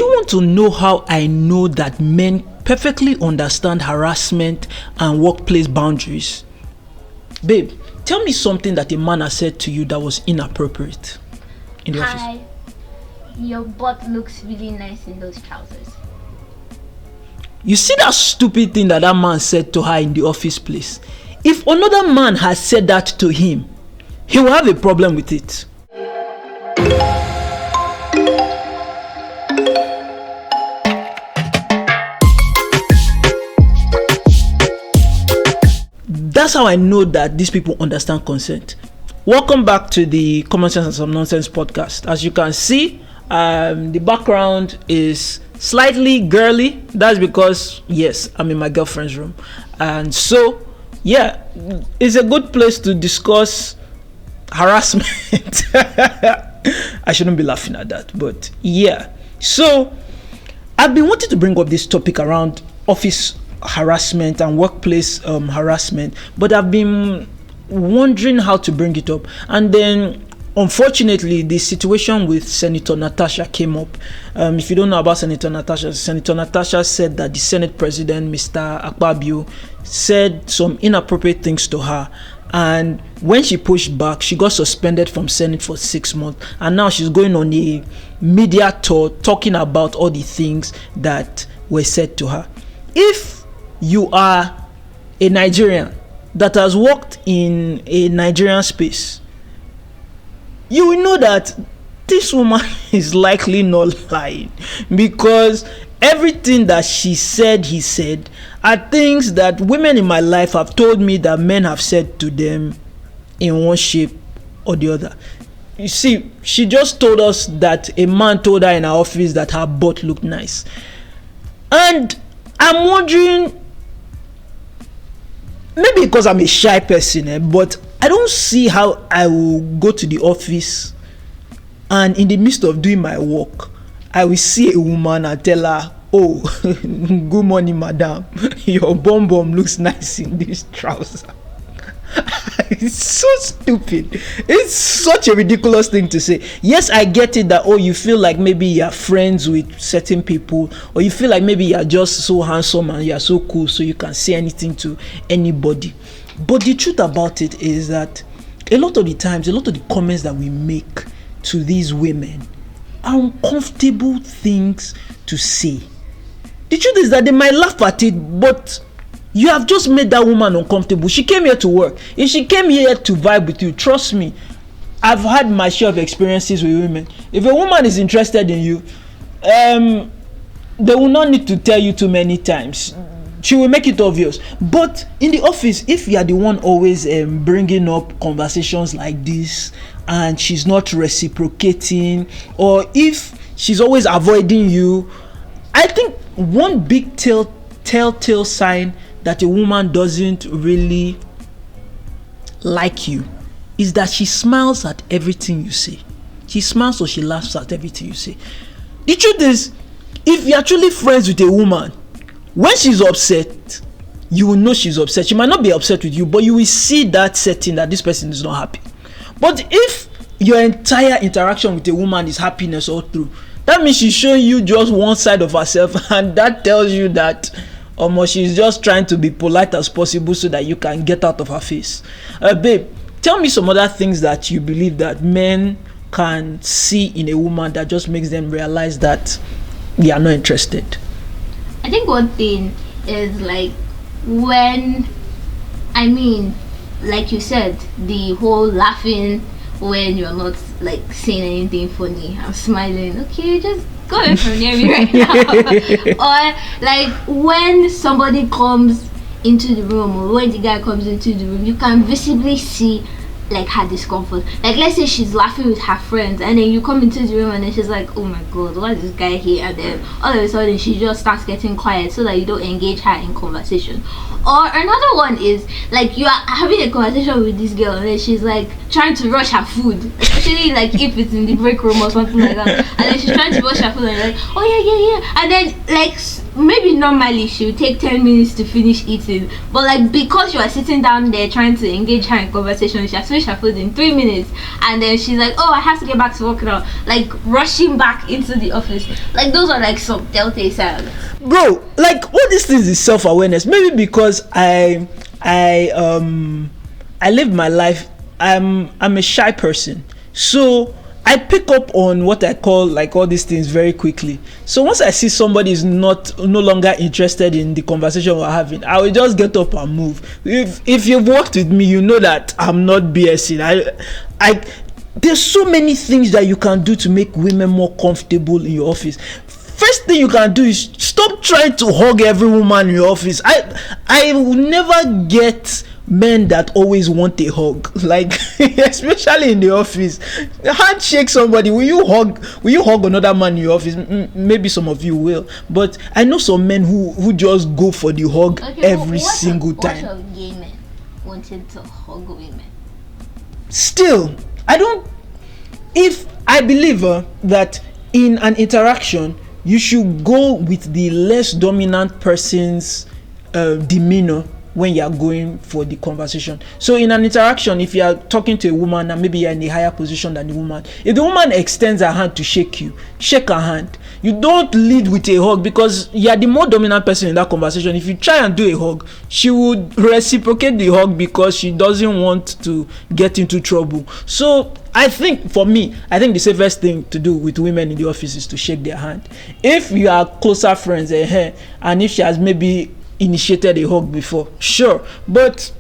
you want to know how I know that men perfectly understand harassment and workplace boundaries? Babe, tell me something that a man has said to you that was inappropriate in the office. Hi, your butt looks really nice in those trousers. You see that stupid thing that man said to her in the office place? If another man has said that to him, he will have a problem with it. That's how I know that these people understand consent. Welcome back to the Common Sense and Some Nonsense podcast. As you can see, the background is slightly girly. That's because, yes, I'm in my girlfriend's room. And so, yeah, it's a good place to discuss harassment. I shouldn't be laughing at that, but yeah. So, I've been wanting to bring up this topic around office harassment and workplace harassment, but I've been wondering how to bring it up. And then unfortunately the situation with Senator Natasha came up. If you don't know about Senator Natasha said that the Senate President, Mr. Akpabio, said some inappropriate things to her, and when she pushed back, she got suspended from Senate for 6 months, and now she's going on a media tour talking about all the things that were said to her. If you are a Nigerian that has worked in a Nigerian space, you will know that this woman is likely not lying, because everything that she said, he said, are things that women in my life have told me that men have said to them in one shape or the other. You see, she just told us that a man told her in her office that her butt looked nice. And I'm wondering, maybe because I'm a shy person, but I don't see how I will go to the office and in the midst of doing my work, I will see a woman and tell her, "Oh, good morning, madam. Your bum looks nice in this trouser." It's so stupid. It's such a ridiculous thing to say. Yes, I get it that, oh, you feel like maybe you're friends with certain people, or you feel like maybe you're just so handsome and you're so cool so you can say anything to anybody. But the truth about it is that a lot of the times, a lot of the comments that we make to these women are uncomfortable things to say. The truth is that they might laugh at it, but you have just made that woman uncomfortable. She came here to work. If she came here to vibe with you, trust me, I've had my share of experiences with women. If a woman is interested in you, they will not need to tell you too many times. She will make it obvious. But in the office, if you are the one always bringing up conversations like this, and she's not reciprocating, or if she's always avoiding you, I think one big telltale sign that a woman doesn't really like you is that she smiles at everything you say. She smiles or she laughs at everything you say. The truth is, if you're truly friends with a woman, when she's upset, you will know she's upset. She might not be upset with you, but you will see that setting that this person is not happy. But if your entire interaction with a woman is happiness all through, that means she's showing you just one side of herself, and that tells you that she's just trying to be polite as possible so that you can get out of her face. Babe, tell me some other things that you believe that men can see in a woman that just makes them realize that they are not interested. I think one thing is like like you said, the whole laughing when you're not like saying anything funny. I'm smiling. Okay, just go away from near me right now. Or like when somebody comes into the room, or when the guy comes into the room, you can visibly see like her discomfort. Like, let's say she's laughing with her friends, and then you come into the room and then she's like, "Oh my god, why is this guy here?" And then all of a sudden she just starts getting quiet so that you don't engage her in conversation. Or another one is like you are having a conversation with this girl and then she's like trying to rush her food, especially like if it's in the break room or something like that, and then she's trying to rush her food and you're like, "Oh yeah," and then like maybe normally she would take 10 minutes to finish eating, but like because you are sitting down there trying to engage her in conversation, she has finished her food in 3 minutes, and then she's like, oh, I have to get back to work now, like rushing back into the office. Like those are like some telltale signs. Bro, like all these things is self-awareness. Maybe because I live my life, I'm a shy person, so I pick up on what I call like all these things very quickly. So once I see somebody is no longer interested in the conversation we're having, I will just get up and move. If you've worked with me, you know that I'm not BSing. There's so many things that you can do to make women more comfortable in your office. First thing you can do is stop trying to hug every woman in your office. I will never get men that always want a hug, like especially in the office. Handshake somebody. Will you hug another man in your office? Maybe some of you will, but I know some men who just go for the hug every single time. What of gay men wanted to hug women? Still, I believe that in an interaction you should go with the less dominant person's demeanor when you are going for the conversation. So in an interaction, if you are talking to a woman and maybe you're in a higher position than the woman, if the woman extends her hand to shake you, shake her hand. You don't lead with a hug because you are the more dominant person in that conversation. If you try and do a hug, she would reciprocate the hug because she doesn't want to get into trouble. So I think for me, the safest thing to do with women in the office is to shake their hand. If you are closer friends, and if she has maybe initiated a hug before, sure, but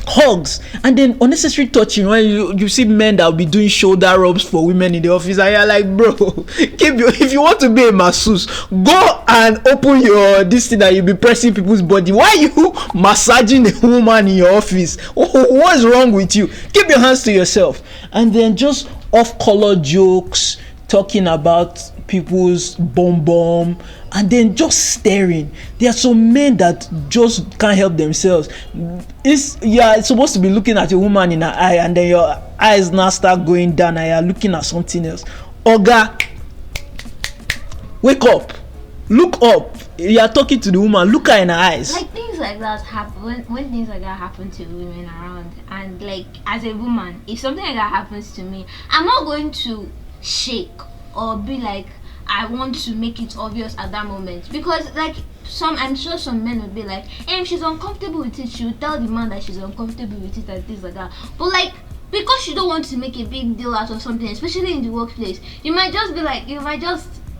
hugs and then unnecessary touching, when you see men that will be doing shoulder rubs for women in the office, and you're like, bro, if you want to be a masseuse, go and open your this thing that you'll be pressing people's body. Why are you massaging a woman in your office? What is wrong with you? Keep your hands to yourself. And then just off-color jokes, talking about people's bum, and then just staring. There are some men that just can't help themselves. It's supposed to be looking at a woman in her eye, and then your eyes now start going down and you're looking at something else. Oga, wake up, look up. You're talking to the woman, look her in her eyes. Like things like that happen when things like that happen to women around, and like as a woman, if something like that happens to me, I'm not going to shake or be like, I want to make it obvious at that moment, because like I'm sure some men would be like, if she's uncomfortable with it, she would tell the man that she's uncomfortable with it and things like that. But like, because you don't want to make a big deal out of something, especially in the workplace, you might just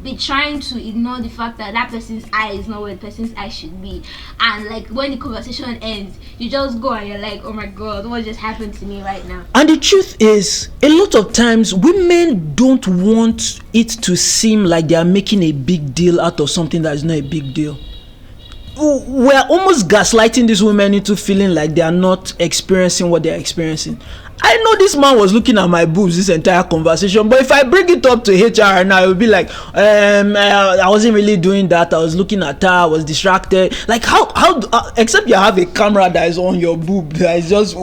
be trying to ignore the fact that that person's eye is not where the person's eye should be, and like when the conversation ends, you just go and you're like, oh my god, what just happened to me right now? And the truth is, a lot of times women don't want it to seem like they are making a big deal out of something that is not a big deal. We're almost gaslighting these women into feeling like they are not experiencing what they're experiencing. I know this man was looking at my boobs this entire conversation, but if I bring it up to HR now, it will be like, I wasn't really doing that. I was looking at her. I was distracted. Like how except you have a camera that is on your boob that is just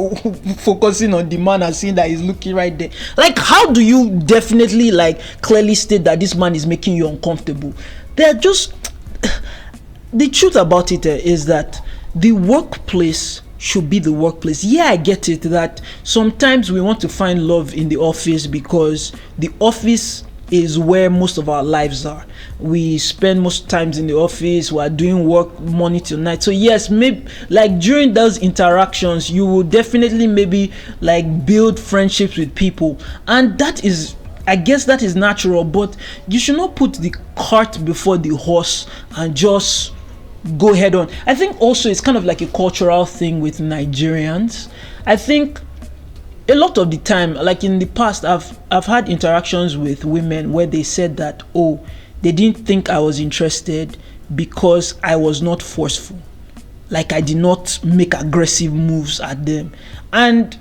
focusing on the man and seeing that he's looking right there. Like, how do you definitely like clearly state that this man is making you uncomfortable? They're just the truth about it is that the workplace should be the workplace. Yeah, I get it that sometimes we want to find love in the office because the office is where most of our lives are. We spend most times in the office. We are doing work morning till night. So yes, maybe like during those interactions, you will definitely maybe like build friendships with people, and that is, I guess that is natural. But you should not put the cart before the horse and just go head on. I think also it's kind of like a cultural thing with Nigerians. I think a lot of the time, like in the past, I've had interactions with women where they said that, oh, they didn't think I was interested because I was not forceful, like I did not make aggressive moves at them. And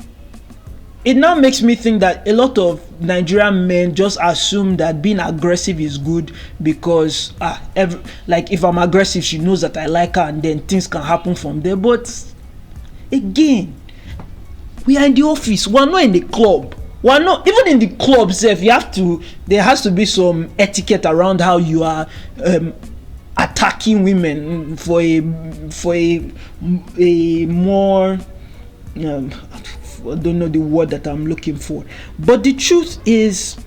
it now makes me think that a lot of Nigerian men just assume that being aggressive is good because like if I'm aggressive, she knows that I like her, and then things can happen from there. But again, we are in the office. We're not in the club. We're not even in the club itself. There has to be some etiquette around how you are attacking women for a more I don't know the word that I'm looking for, but the truth is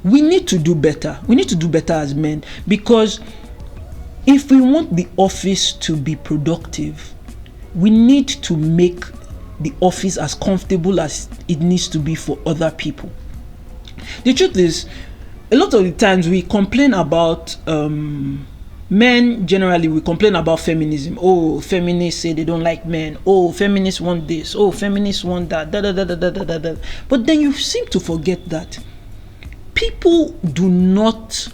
we need to do better. We need to do better as men, because if we want the office to be productive, we need to make the office as comfortable as it needs to be for other people. The truth is, a lot of the times we complain about men. Generally we complain about feminism. Oh, feminists say they don't like men. Oh, feminists want this. Oh, feminists want that. Da, da, da, da, da, da, da. But then you seem to forget that people do not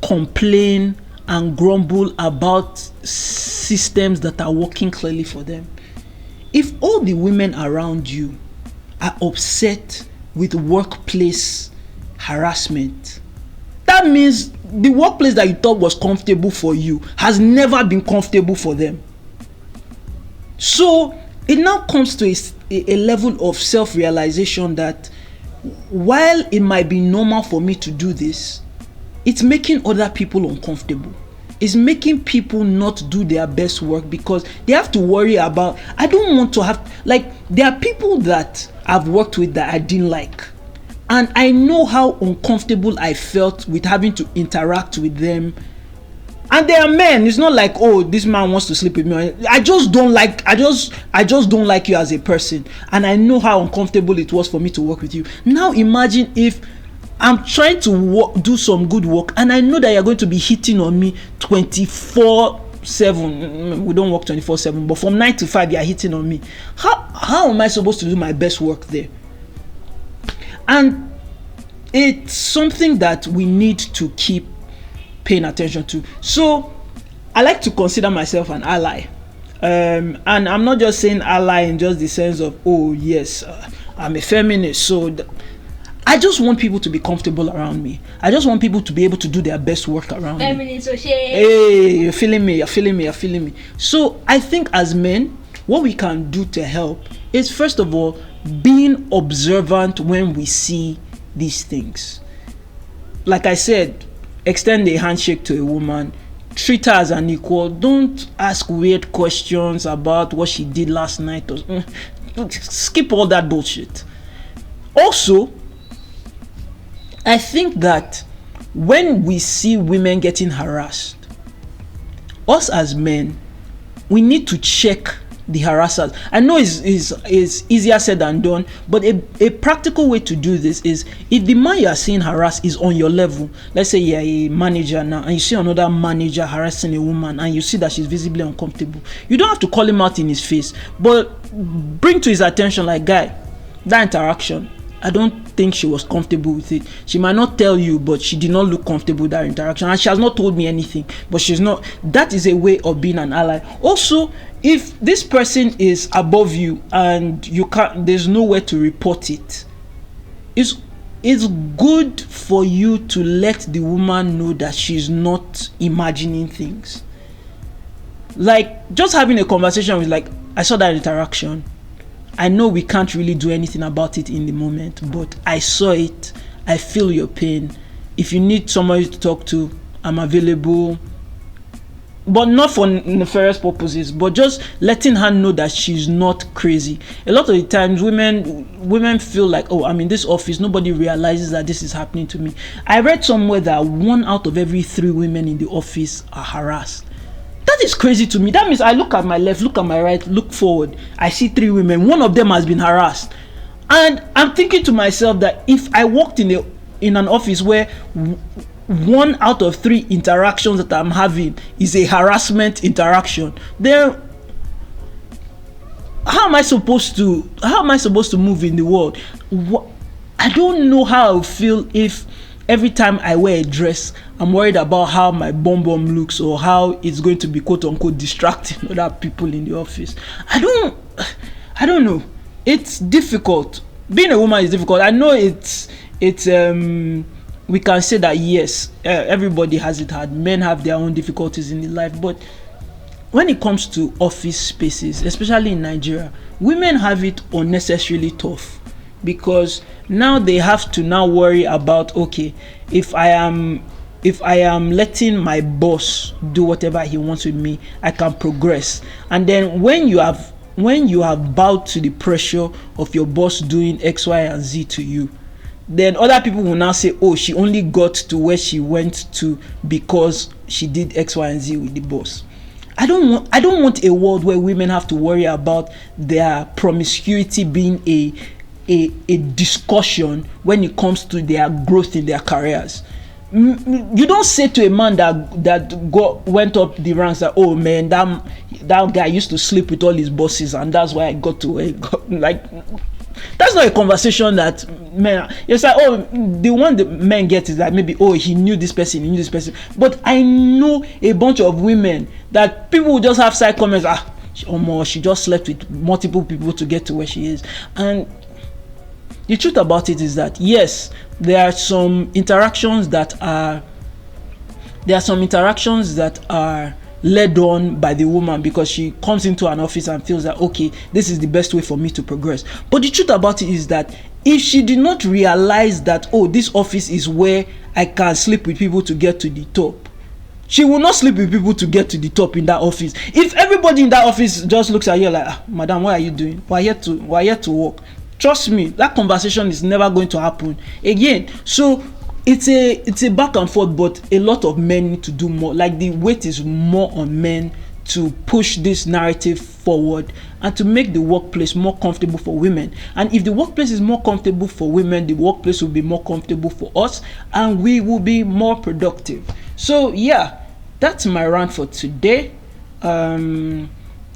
complain and grumble about systems that are working clearly for them. If all the women around you are upset with workplace harassment, that means the workplace that you thought was comfortable for you has never been comfortable for them. So it now comes to a level of self-realization that while it might be normal for me to do this, it's making other people uncomfortable. It's making people not do their best work because they have to worry about, I don't want to have, like, there are people that I've worked with that I didn't like. And I know how uncomfortable I felt with having to interact with them. And they are men. It's not like, oh, this man wants to sleep with me. I just don't like you as a person. And I know how uncomfortable it was for me to work with you. Now imagine if I'm trying to do some good work and I know that you're going to be hitting on me 24/7. We don't work 24/7, but from 9 to 5 you're hitting on me. How am I supposed to do my best work there? And it's something that we need to keep paying attention to. So I like to consider myself an ally, and I'm not just saying ally in just the sense of, oh yes, I'm a feminist, so I just want people to be comfortable around me. I just want people to be able to do their best work around me. Hey, you're feeling me. So I think as men, what we can do to help is, first of all, being observant when we see these things. Like I said, extend a handshake to a woman, treat her as an equal. Don't ask weird questions about what she did last night. Skip all that bullshit. Also, I think that when we see women getting harassed, us as men, we need to check the harassers. I know it's easier said than done, but a practical way to do this is, if the man you are seeing harass is on your level, let's say you're a manager now and you see another manager harassing a woman and you see that she's visibly uncomfortable, you don't have to call him out in his face, but bring to his attention, like, guy, that interaction, I don't think she was comfortable with it. She might not tell you, but she did not look comfortable with that interaction, and she has not told me anything, but she's not. That is a way of being an ally. Also, if this person is above you and you can't, there's nowhere to report it, it's good for you to let the woman know that she's not imagining things. Like, just having a conversation with, like, I saw that interaction. I know we can't really do anything about it in the moment, but I saw it. I feel your pain. If you need somebody to talk to, I'm available. But not for nefarious purposes, but just letting her know that she's not crazy. A lot of the times women feel like, oh, I'm in this office, nobody realizes that this is happening to me. I read somewhere that 1 out of every 3 women in the office are harassed. That is crazy to me. That means I look at my left, look at my right, look forward. I see 3 women. 1 of them has been harassed. And I'm thinking to myself that if I walked in an office where 1 out of 3 interactions that I'm having is a harassment interaction, then how am I supposed to move in the world? I don't know how I feel if every time I wear a dress, I'm worried about how my bum looks or how it's going to be quote unquote distracting other people in the office. I don't know. It's difficult. Being a woman is difficult. I know it's we can say that yes, everybody has it hard. Men have their own difficulties in their life, but when it comes to office spaces, especially in Nigeria, women have it unnecessarily tough, because now they have to worry about, okay, if I am if I am letting my boss do whatever he wants with me, I can progress. And then when you have bowed to the pressure of your boss doing X, Y, and Z to you, then other people will now say, oh, she only got to where she went to because she did X, Y, and Z with the boss. I don't want a world where women have to worry about their promiscuity being a discussion when it comes to their growth in their careers. You don't say to a man that went up the ranks that, oh man, that guy used to sleep with all his bosses and that's why I got to where I got. Like, that's not a conversation that men. It's like, oh, the one the men get is that maybe, oh, he knew this person. But I know a bunch of women that people will just have side comments. She just slept with multiple people to get to where she is. And the truth about it is that, yes, there are some interactions that are led on by the woman because she comes into an office and feels that, okay, this is the best way for me to progress. But the truth about it is that if she did not realize that, oh, this office is where I can sleep with people to get to the top, she will not sleep with people to get to the top in that office. If everybody in that office just looks at you like, madam, what are you doing? We're here to work. Trust me, that conversation is never going to happen again. So it's a back and forth, but a lot of men need to do more. Like, the weight is more on men to push this narrative forward and to make the workplace more comfortable for women. And if the workplace is more comfortable for women, the workplace will be more comfortable for us and we will be more productive. So yeah, that's my rant for today.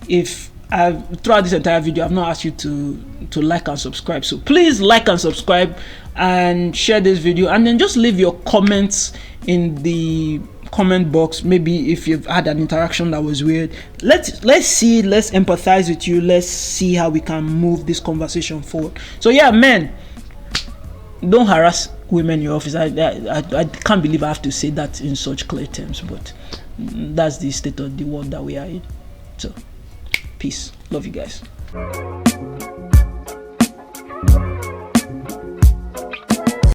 If throughout this entire video I've not asked you to like and subscribe, so please like and subscribe and share this video, and then just leave your comments in the comment box. Maybe if you've had an interaction that was weird, let's empathize with you. Let's see how we can move this conversation forward. So yeah, men, don't harass women in your office. I can't believe I have to say that in such clear terms, but that's the state of the world that we are in. So peace, love you guys.